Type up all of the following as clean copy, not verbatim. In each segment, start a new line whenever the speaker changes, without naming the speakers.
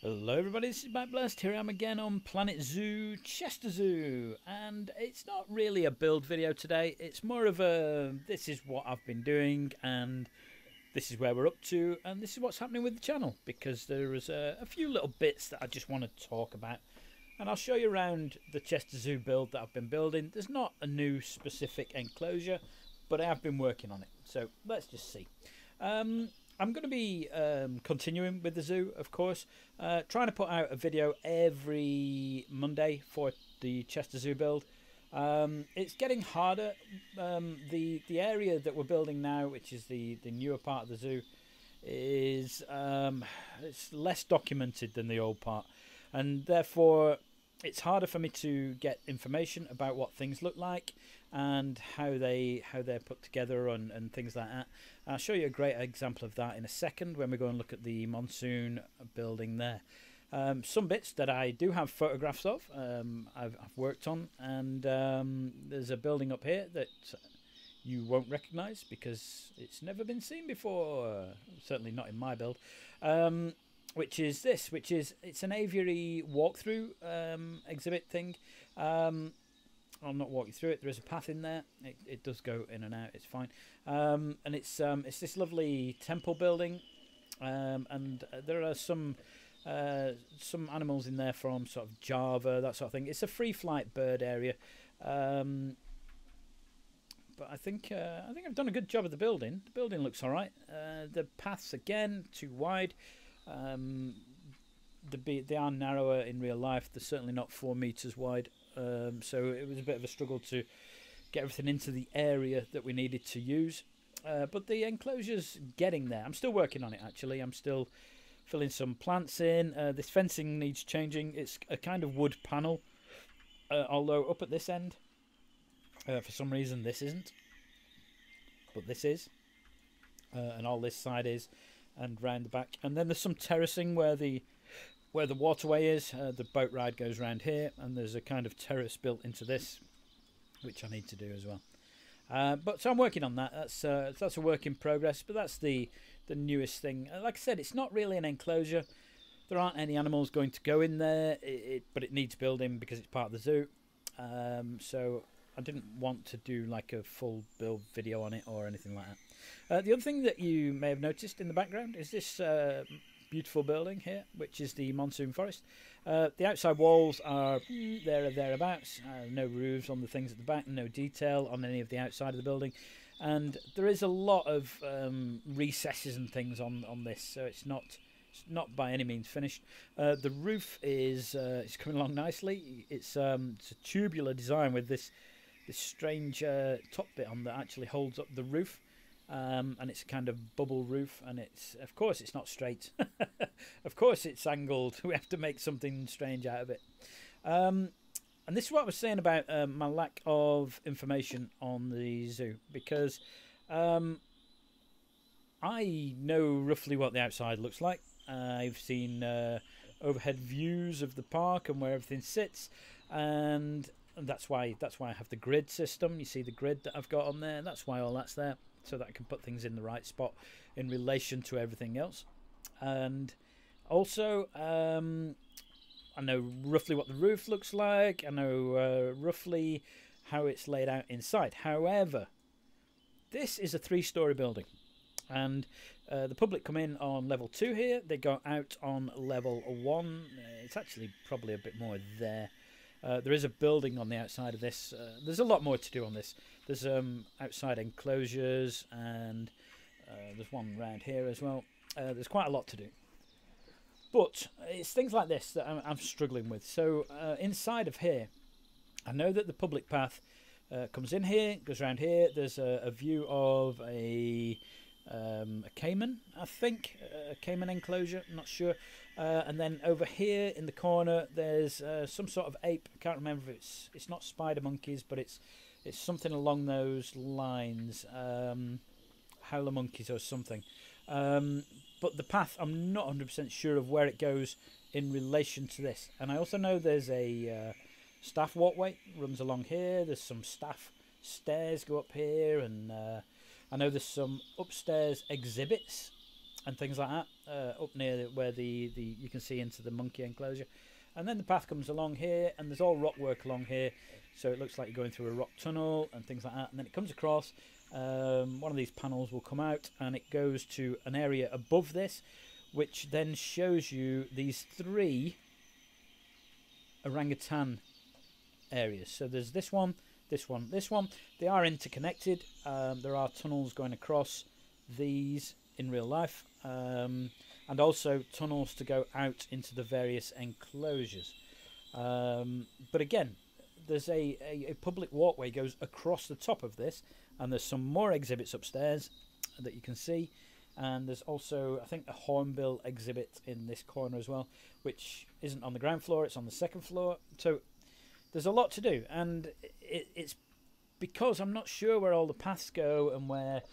Hello everybody, this is Matt Blessed. Here I am again on Planet Zoo, Chester Zoo. And it's not really a build video today, it's more of a this is what I've been doing and this is where we're up to and this is what's happening with the channel. Because there is a few little bits that I just want to talk about. And I'll show you around the Chester Zoo build that I've been building. There's not a new specific enclosure, but I have been working on it. So let's just see. I'm going to be continuing with the zoo, of course, trying to put out a video every Monday for the Chester Zoo build. It's getting harder. The area that we're building now, which is the newer part of the zoo, is it's less documented than the old part, and therefore it's harder for me to get information about what things look like and how they're put together and things like that. I'll show you a great example of that in a second when we go and look at the monsoon building there. Some bits that I do have photographs of, I've worked on, and there's a building up here that you won't recognise because it's never been seen before, certainly not in my build. Which is this, it's an aviary walkthrough exhibit thing. I'll not walk you through it. There is a path in there. It does go in and out. It's fine. And it's this lovely temple building, and there are some animals in there from sort of Java, that sort of thing. It's a free flight bird area, but I think I've done a good job of the building. The building looks all right. The paths again too wide. They are narrower in real life. They're certainly not 4 meters wide. So it was a bit of a struggle to get everything into the area that we needed to use. But the enclosure's getting there. I'm still working on it, actually. I'm still filling some plants in. This fencing needs changing. It's a kind of wood panel, although up at this end, for some reason, this isn't. But this is. And all this side is. And round the back. And then there's some terracing where the waterway is. The boat ride goes around here, and there's a kind of terrace built into this, which I need to do as well. But so I'm working on that. That's a work in progress, but that's the newest thing. Like I said, it's not really an enclosure. There aren't any animals going to go in there, but it needs building because it's part of the zoo. So I didn't want to do like a full build video on it or anything like that. The other thing that you may have noticed in the background is this beautiful building here, which is the monsoon forest. The outside walls are there or thereabouts. No roofs on the things at the back, no detail on any of the outside of the building, and there is a lot of recesses and things on this, so it's not by any means finished. The roof is coming along nicely. It's a tubular design with this strange top bit on that actually holds up the roof. And it's a kind of bubble roof, and of course it's not straight. Of course it's angled. We have to make something strange out of it. And this is what I was saying about my lack of information on the zoo, because I know roughly what the outside looks like. I've seen overhead views of the park and where everything sits, and that's why I have the grid system. You see the grid that I've got on there. That's why all that's there, so that I can put things in the right spot in relation to everything else. And also I know roughly what the roof looks like. I know roughly how it's laid out inside. However, this is a 3-story building, and the public come in on level 2 here. They go out on level 1. It's actually probably a bit more there. There is a building on the outside of this. There's a lot more to do on this. There's outside enclosures, and there's one around here as well. There's quite a lot to do. But it's things like this that I'm struggling with. So inside of here, I know that the public path comes in here, goes around here. There's a view of a caiman, I think, a caiman enclosure, I'm not sure. And then over here in the corner there's some sort of ape. I can't remember if it's not spider monkeys, but it's something along those lines, howler monkeys or something. But the path, I'm not 100% sure of where it goes in relation to this. And I also know there's a staff walkway runs along here. There's some staff stairs go up here, and I know there's some upstairs exhibits and things like that, up near where the you can see into the monkey enclosure. And then the path comes along here, and there's all rock work along here, so it looks like you're going through a rock tunnel and things like that. And then it comes across, one of these panels will come out, and it goes to an area above this, which then shows you these 3 orangutan areas. So there's this one, this one, this one. They are interconnected. There are tunnels going across these in real life. And also tunnels to go out into the various enclosures. But again, there's a public walkway goes across the top of this, and there's some more exhibits upstairs that you can see. And there's also, I think, a hornbill exhibit in this corner as well, which isn't on the ground floor, it's on the second floor. So there's a lot to do, and it's because I'm not sure where all the paths go and where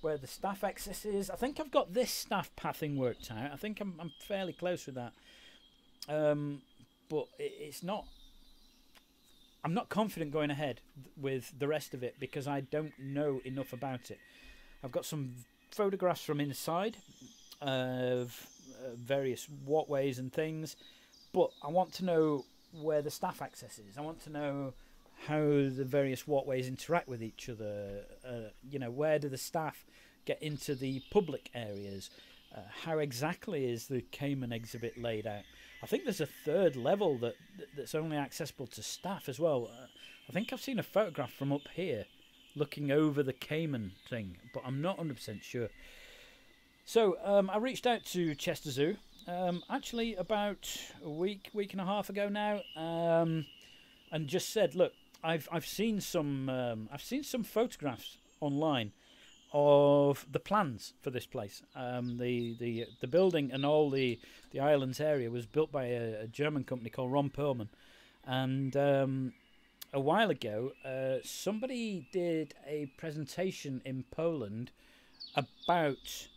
the staff access is. I think I've got this staff pathing worked out. I think I'm fairly close with that. But it's not... I'm not confident going ahead with the rest of it because I don't know enough about it. I've got some photographs from inside of various walkways and things, but I want to know where the staff access is. I want to know how the various walkways interact with each other. You know, where do the staff get into the public areas? How exactly is the Cayman exhibit laid out? I think there's a 3rd level that's only accessible to staff as well. I think I've seen a photograph from up here looking over the Cayman thing, but I'm not 100% sure. So I reached out to Chester Zoo actually about a week and a half ago now, and just said, look, I've seen some photographs online of the plans for this place. The building and all the islands area was built by a German company called Ron Perlman, and a while ago somebody did a presentation in Poland about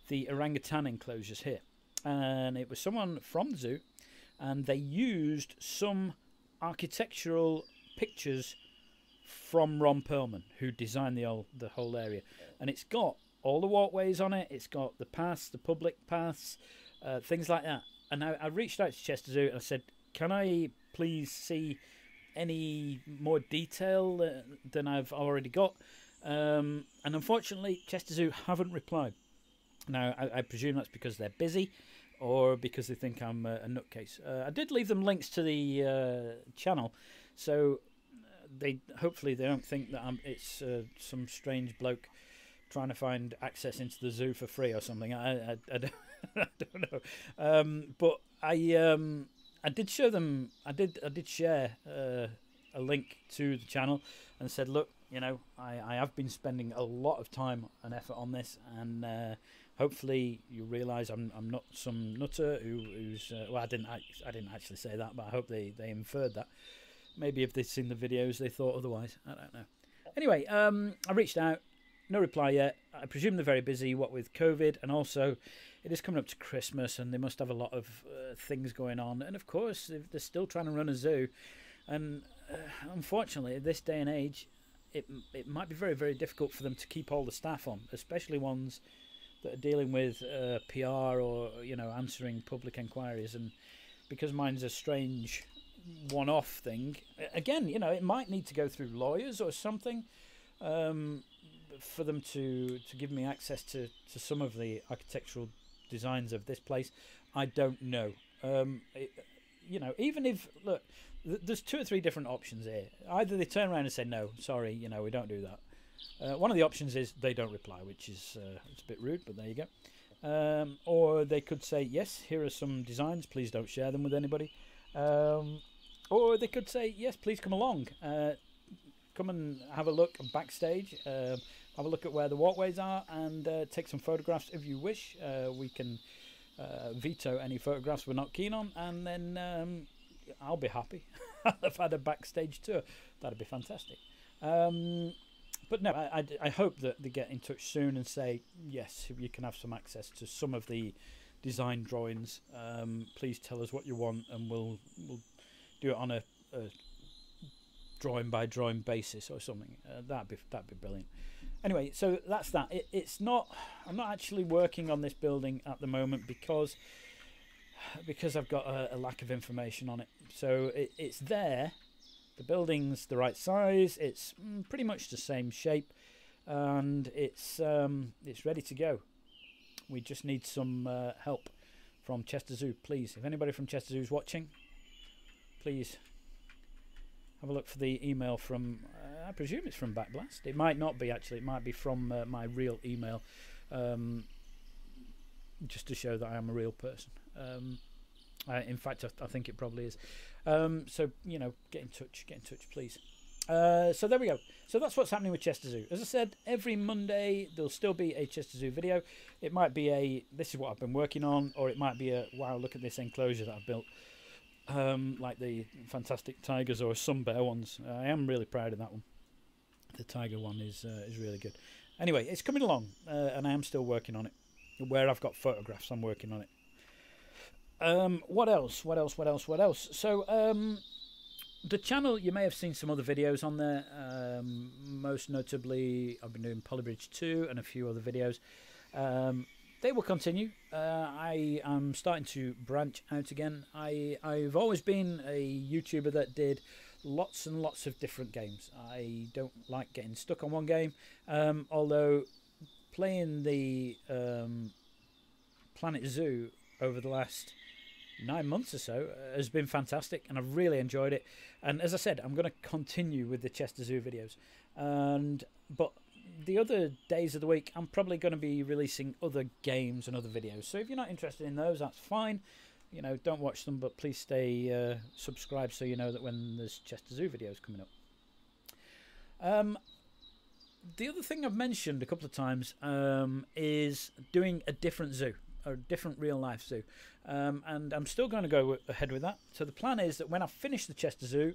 the orangutan enclosures here, and it was someone from the zoo, and they used some architectural pictures from Ron Perlman, who designed the whole area, and it's got all the walkways on it. It's got the paths, the public paths, things like that. And I reached out to Chester Zoo and I said, "Can I please see any more detail than I've already got?" And unfortunately, Chester Zoo haven't replied. Now, I presume that's because they're busy, or because they think I'm a nutcase. I did leave them links to the channel, so hopefully they don't think that it's some strange bloke trying to find access into the zoo for free or something. I don't, I don't know. But I did show them. I did share a link to the channel and said, look, you know, I have been spending a lot of time and effort on this, and hopefully you realise I'm not some nutter who's well, I didn't actually say that, but I hope they inferred that. Maybe if they'd seen the videos, they thought otherwise. I don't know. Anyway, I reached out. No reply yet. I presume they're very busy, what with COVID, and also it is coming up to Christmas, and they must have a lot of things going on. And of course, they're still trying to run a zoo. And unfortunately, at this day and age, it might be very, very difficult for them to keep all the staff on, especially ones that are dealing with PR or, you know, answering public inquiries. And because mine's a strange one-off thing, again, you know, it might need to go through lawyers or something for them to give me access to some of the architectural designs of this place. I don't know. You know, even if, look, there's 2 or 3 different options here. Either they turn around and say, no, sorry, you know, we don't do that. One of the options is they don't reply, which is it's a bit rude, but there you go. Or they could say, yes, here are some designs, please don't share them with anybody. Or they could say, yes, please come along. Come and have a look backstage. Have a look at where the walkways are, and take some photographs if you wish. We can veto any photographs we're not keen on, and then I'll be happy. I've had a backstage tour. That'd be fantastic. But no, I hope that they get in touch soon and say, yes, you can have some access to some of the design drawings. Please tell us what you want, and we'll do it on a drawing by drawing basis or something. That'd be brilliant. Anyway, so that's that. It's not. I'm not actually working on this building at the moment because I've got a lack of information on it. So it's there. The building's the right size. It's pretty much the same shape, and it's ready to go. We just need some help from Chester Zoo, please. If anybody from Chester Zoo is watching, please have a look for the email from. I presume it's from Backblast. It might not be actually. It might be from my real email, just to show that I am a real person. In fact, I think it probably is. So you know, get in touch, please. So there we go. So that's what's happening with Chester Zoo. As I said, every Monday there'll still be a Chester Zoo video. It might be a this is what I've been working on, or it might be a wow, look at this enclosure that I've built. Like the fantastic tigers or sun bear ones. I am really proud of that one. The tiger one is really good. Anyway, it's coming along, and I am still working on it. Where I've got photographs, I'm working on it. What else? So the channel, you may have seen some other videos on there. Most notably, I've been doing Polybridge 2 and a few other videos. They will continue. I am starting to branch out again. I've always been a YouTuber that did lots and lots of different games. I don't like getting stuck on one game, although playing the PlanetZoo over the last 9 months or so has been fantastic, and I've really enjoyed it. And as I said, I'm going to continue with the Chester Zoo videos, but the other days of the week I'm probably going to be releasing other games and other videos. So if you're not interested in those, that's fine. You know, don't watch them, but please stay subscribed so you know that when there's Chester Zoo videos coming up. The other thing I've mentioned a couple of times is doing a different zoo, or a different real life zoo, and I'm still going to go ahead with that. So the plan is that when I finish the Chester Zoo,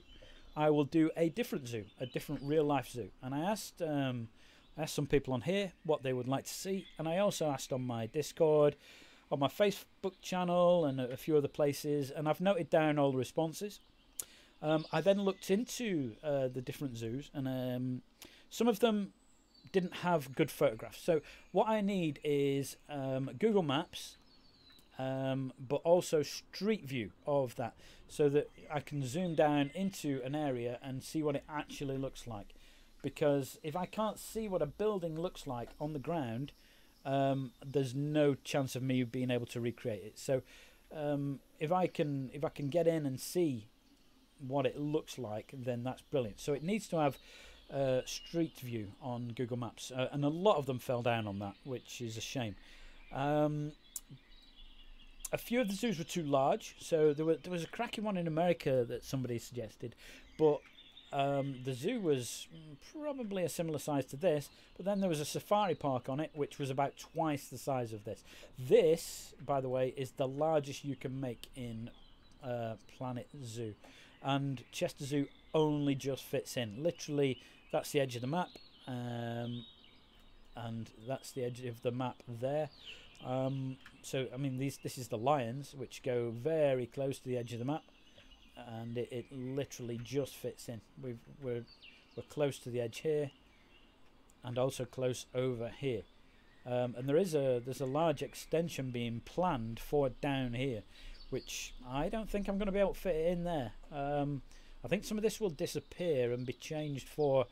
I will do a different zoo, a different real life zoo. And I asked some people on here what they would like to see, and I also asked on my Discord, on my Facebook channel, and a few other places, and I've noted down all the responses. I then looked into the different zoos, and some of them didn't have good photographs. So what I need is Google Maps, but also Street View of that, so that I can zoom down into an area and see what it actually looks like. Because if I can't see what a building looks like on the ground, there's no chance of me being able to recreate it. So if I can get in and see what it looks like, then that's brilliant. So it needs to have Street View on Google Maps, and a lot of them fell down on that, which is a shame. A few of the zoos were too large, so there was a cracking one in America that somebody suggested, but the zoo was probably a similar size to this, but then there was a safari park on it which was about twice the size of this. This, by the way, is the largest you can make in PlanetZoo, and Chester Zoo only just fits in. Literally, that's the edge of the map, and that's the edge of the map there. So I mean, this is the lions, which go very close to the edge of the map, and it literally just fits in. We're close to the edge here, and also close over here. And there's a large extension being planned for down here, which I don't think I'm going to be able to fit it in there. I think some of this will disappear and be changed for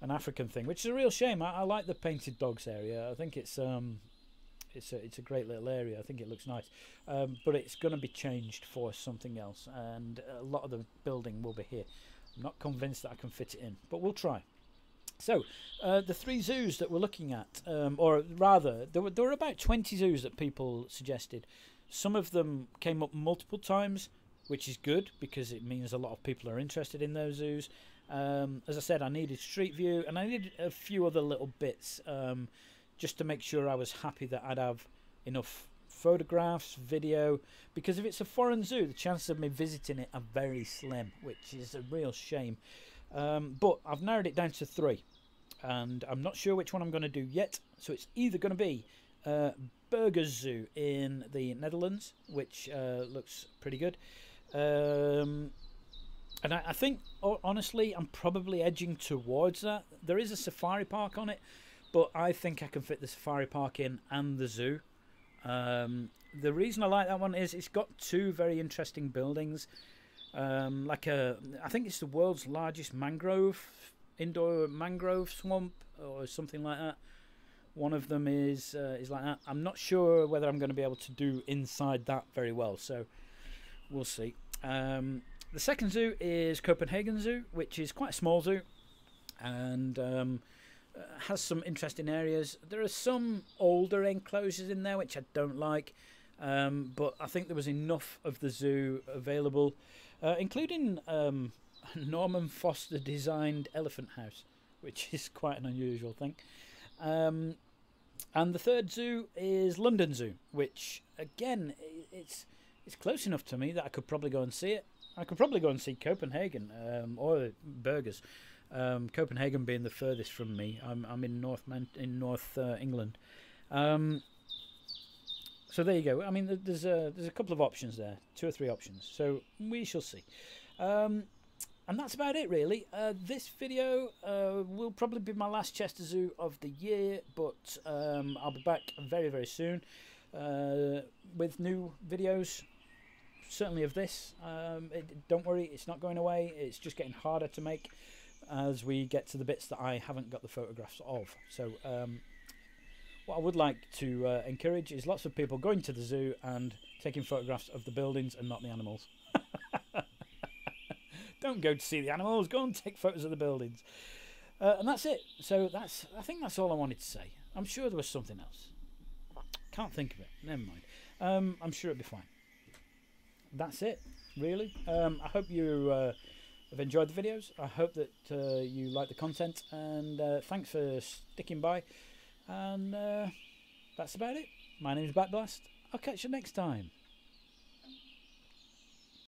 an African thing, which is a real shame. I like the painted dogs area. I think it's a great little area. I think it looks nice, but it's going to be changed for something else, and a lot of the building will be here. I'm not convinced that I can fit it in, but we'll try. So the 3 zoos that we're looking at, or rather there were about 20 zoos that people suggested. Some of them came up multiple times, which is good because it means a lot of people are interested in those zoos. As I said, I needed Street View, and I needed a few other little bits, just to make sure I was happy that I'd have enough photographs, video, because if it's a foreign zoo, the chances of me visiting it are very slim, which is a real shame. But I've narrowed it down to 3, and I'm not sure which one I'm going to do yet. So it's either going to be Burgers Zoo in the Netherlands, which looks pretty good, and I think honestly I'm probably edging towards that. There is a safari park on it, but I think I can fit the safari park in and the zoo. The reason I like that one is it's got two very interesting buildings. I think it's the world's largest indoor mangrove swamp or something like that. One of them is like that. I'm not sure whether I'm going to be able to do inside that very well, so we'll see. The second zoo is Copenhagen Zoo, which is quite a small zoo and has some interesting areas. There are some older enclosures in there which I don't like, but I think there was enough of the zoo available, including Norman Foster designed elephant house, which is quite an unusual thing. And the third zoo is London Zoo, which again it's close enough to me that I could probably go and see it. I could probably go and see Copenhagen or Burgers. Copenhagen being the furthest from me. I'm in North England. So there you go. I mean, there's a couple of options there, 2 or 3 options. So we shall see. And that's about it, really. This video will probably be my last Chester Zoo of the year, but I'll be back very, very soon with new videos, certainly of this. Don't worry, it's not going away. It's just getting harder to make as we get to the bits that I haven't got the photographs of. So what I would like to encourage is lots of people going to the zoo and taking photographs of the buildings and not the animals. Don't go to see the animals, go and take photos of the buildings. And that's it. So I think that's all I wanted to say. I'm sure there was something else. Can't think of it. Never mind. I'm sure it'll be fine. That's it, really. I hope you have enjoyed the videos. I hope that you like the content. And thanks for sticking by. And that's about it. My name is Backblast. I'll catch you next time.